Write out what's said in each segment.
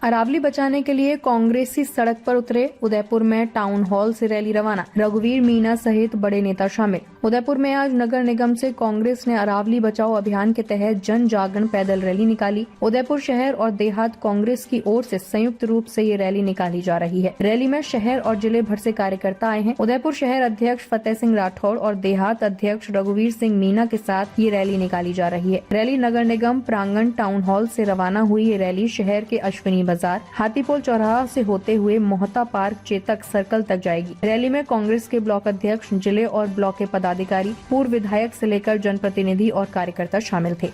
अरावली बचाने के लिए कांग्रेसी सड़क पर उतरे। उदयपुर में टाउन हॉल से रैली रवाना। रघुवीर मीना सहित बड़े नेता शामिल। उदयपुर में आज नगर निगम से कांग्रेस ने अरावली बचाओ अभियान के तहत जन जागरण पैदल रैली निकाली। उदयपुर शहर और देहात कांग्रेस की ओर से संयुक्त रूप से ये रैली निकाली जा रही है। रैली में शहर और जिले भर से कार्यकर्ता आए हैं। उदयपुर शहर अध्यक्ष फतेह सिंह राठौड़ और देहात अध्यक्ष रघुवीर सिंह मीना के साथ ये रैली निकाली जा रही है। रैली नगर निगम प्रांगण टाउन हॉल से रवाना हुई। ये रैली शहर के अश्विनी बाजार, हाथीपोल चौराहा से होते हुए मोहता पार्क, चेतक सर्कल तक जाएगी। रैली में कांग्रेस के ब्लॉक अध्यक्ष, जिले और ब्लॉक के पदाधिकारी, पूर्व विधायक से लेकर जनप्रतिनिधि और कार्यकर्ता शामिल थे।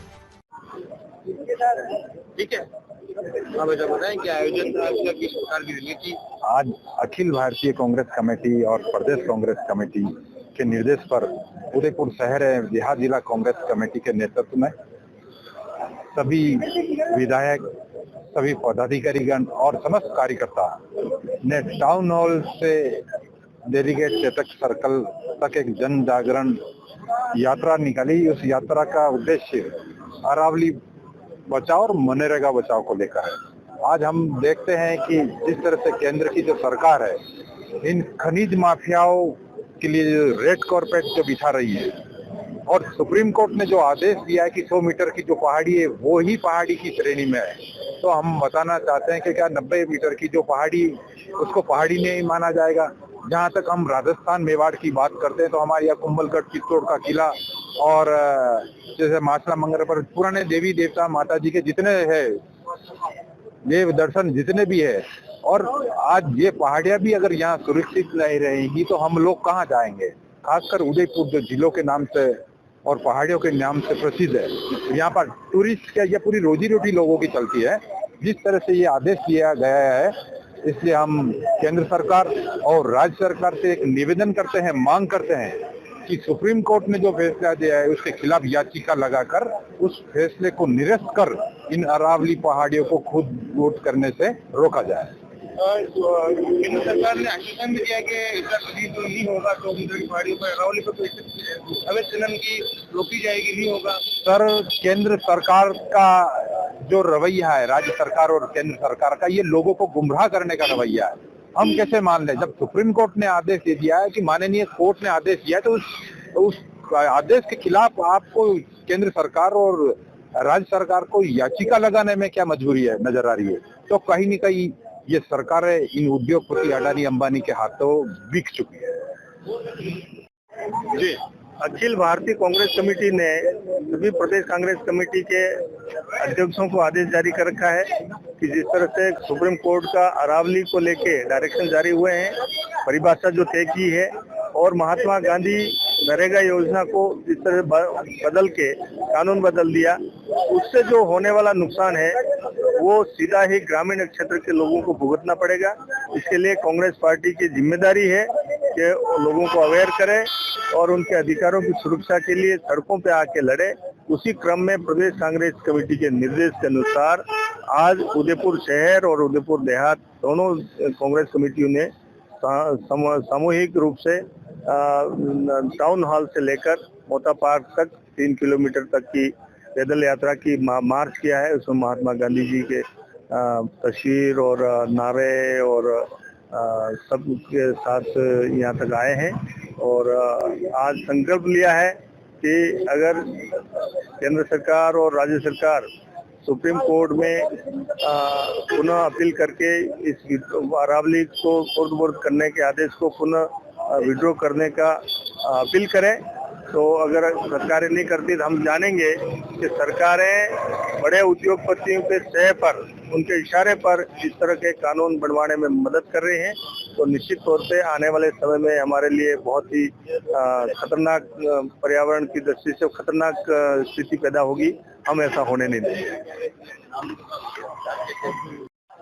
ठीक है, आप बताएं क्या आयोजन किस प्रकार की रैली थी? आज अखिल भारतीय कांग्रेस कमेटी और प्रदेश कांग्रेस कमेटी के निर्देश पर उदयपुर शहर देहात जिला कांग्रेस कमेटी के नेतृत्व में सभी विधायक, सभी पदाधिकारीगण और समस्त कार्यकर्ता ने टाउन हॉल से डेलीगेट चेतक सर्कल तक एक जन जागरण यात्रा निकाली। उस यात्रा का उद्देश्य अरावली बचाओ और मनरेगा बचाओ को लेकर है। आज हम देखते हैं कि जिस तरह से केंद्र की जो सरकार है, इन खनिज माफियाओं के लिए रेड कॉर्पेट जो बिछा रही है, और सुप्रीम कोर्ट ने जो आदेश दिया है कि 100 मीटर की जो पहाड़ी है वो ही पहाड़ी की श्रेणी में है, तो हम बताना चाहते हैं कि क्या 90 मीटर की जो पहाड़ी, उसको पहाड़ी नहीं माना जाएगा? जहां तक हम राजस्थान मेवाड़ की बात करते हैं तो हमारे यहाँ कुंभलगढ़, चित्तौड़ का किला और जैसे मासला मंगल पर पुराने देवी देवता माता जी के जितने हैं, देव दर्शन जितने भी है, और आज ये पहाड़ियां भी अगर यहाँ सुरक्षित नहीं रहेंगी तो हम लोग कहाँ जाएंगे? खासकर उदयपुर जो जिलों के नाम से और पहाड़ियों के नाम से प्रसिद्ध है, यहाँ पर टूरिस्ट का ये पूरी रोजी रोटी लोगों की चलती है। जिस तरह से ये आदेश दिया गया है, इसलिए हम केंद्र सरकार और राज्य सरकार से एक निवेदन करते हैं, मांग करते हैं कि सुप्रीम कोर्ट ने जो फैसला दिया है उसके खिलाफ याचिका लगाकर उस फैसले को निरस्त कर इन अरावली पहाड़ियों को खुद लूट करने से रोका जाए। केंद्र सरकार ने आश्वासन भी दिया कि इसका कभी तो नहीं होगा, 100 मीटर की पहाड़ियों पर अरावली पर कोई अवैध खनन की रोकी जाएगी, नहीं होगा। सर, केंद्र सरकार का जो रवैया है, राज्य सरकार और केंद्र सरकार का, ये लोगों को गुमराह करने का रवैया है। हम कैसे मान लें? जब सुप्रीम कोर्ट ने आदेश दे दिया है कि माननीय कोर्ट ने आदेश दिया है, तो उस आदेश के खिलाफ आपको केंद्र सरकार और राज्य सरकार को याचिका लगाने में क्या मजबूरी है नजर आ रही है? तो कहीं न कहीं ये सरकारें इन उद्योगपति अडानी अंबानी के हाथों बिक चुकी है। जी, अखिल भारतीय कांग्रेस कमेटी ने सभी प्रदेश कांग्रेस कमेटी के अध्यक्षों को आदेश जारी कर रखा है कि जिस तरह से सुप्रीम कोर्ट का अरावली को लेके डायरेक्शन जारी हुए हैं, परिभाषा जो तय की है, और महात्मा गांधी नरेगा योजना को जिस तरह बदल के कानून बदल दिया, उससे जो होने वाला नुकसान है वो सीधा ही ग्रामीण क्षेत्र के लोगों को भुगतना पड़ेगा। इसके लिए कांग्रेस पार्टी की जिम्मेदारी है कि लोगों को अवेयर करे और उनके अधिकारों की सुरक्षा के लिए सड़कों पे आके लड़े। उसी क्रम में प्रदेश कांग्रेस कमेटी के निर्देश के अनुसार आज उदयपुर शहर और उदयपुर देहात दोनों कांग्रेस कमेटियों ने सामूहिक रूप से टाउन हॉल से लेकर मोता पार्क तक 3 किलोमीटर तक की पैदल यात्रा की मार्च किया है। उसमें महात्मा गांधी जी के तस्वीर और नारे और सबके साथ यहाँ तक आए हैं, और आज संकल्प लिया है कि अगर केंद्र सरकार और राज्य सरकार सुप्रीम कोर्ट में पुनः अपील करके इस अरावली को खुर्द-बुर्द करने के आदेश को पुनः विड्रॉ करने का अपील करें, तो अगर सरकारें नहीं करती तो हम जानेंगे कि सरकारें बड़े उद्योगपतियों के सह पर, उनके इशारे पर इस तरह के कानून बनवाने में मदद कर रहे हैं। तो निश्चित तौर पे आने वाले समय में हमारे लिए बहुत ही खतरनाक, पर्यावरण की दृष्टि से खतरनाक स्थिति पैदा होगी। हम ऐसा होने नहीं देंगे।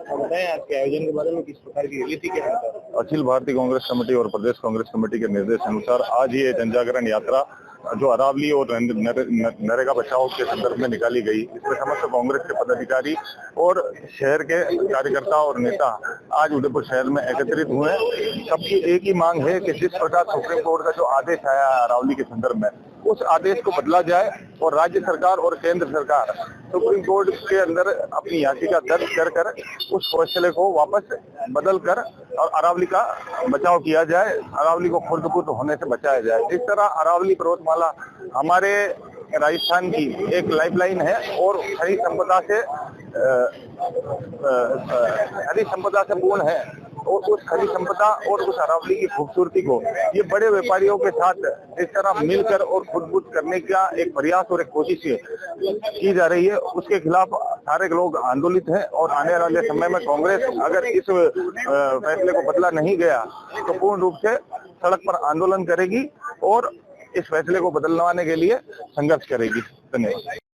बताएं आपके आयोजन के बारे में, किस प्रकार की रैली थी? क्या अखिल भारतीय कांग्रेस कमेटी और प्रदेश कांग्रेस कमेटी के निर्देश अनुसार आज ये जनजागरण यात्रा जो अरावली और नरेगा बचाओ के संदर्भ में निकाली गई, इसमें समस्त कांग्रेस के पदाधिकारी और शहर के कार्यकर्ता और नेता आज उदयपुर शहर में एकत्रित हुए। सबकी एक ही मांग है कि जिस प्रकार सुप्रीम कोर्ट का जो आदेश आया है अरावली के संदर्भ में, उस आदेश को बदला जाए और राज्य सरकार और केंद्र सरकार सुप्रीम कोर्ट के अंदर अपनी याचिका दर्ज कर उस फैसले को वापस बदल कर और अरावली का बचाव किया जाए, अरावली को खुर्द-बुर्द होने से बचाया जाए। जिस तरह अरावली पर्वतमाला हमारे राजस्थान की एक लाइफलाइन है और हरी संपदा से पूर्ण है, और उस खनिज संपदा और उस अरावली की खूबसूरती को ये बड़े व्यापारियों के साथ इस तरह मिलकर और खुद करने का एक प्रयास और एक कोशिश की जा रही है, उसके खिलाफ सारे लोग आंदोलित हैं। और आने वाले समय में कांग्रेस अगर इस फैसले को बदला नहीं गया तो पूर्ण रूप से सड़क पर आंदोलन करेगी और इस फैसले को बदलवाने के लिए संघर्ष करेगी। धन्यवाद।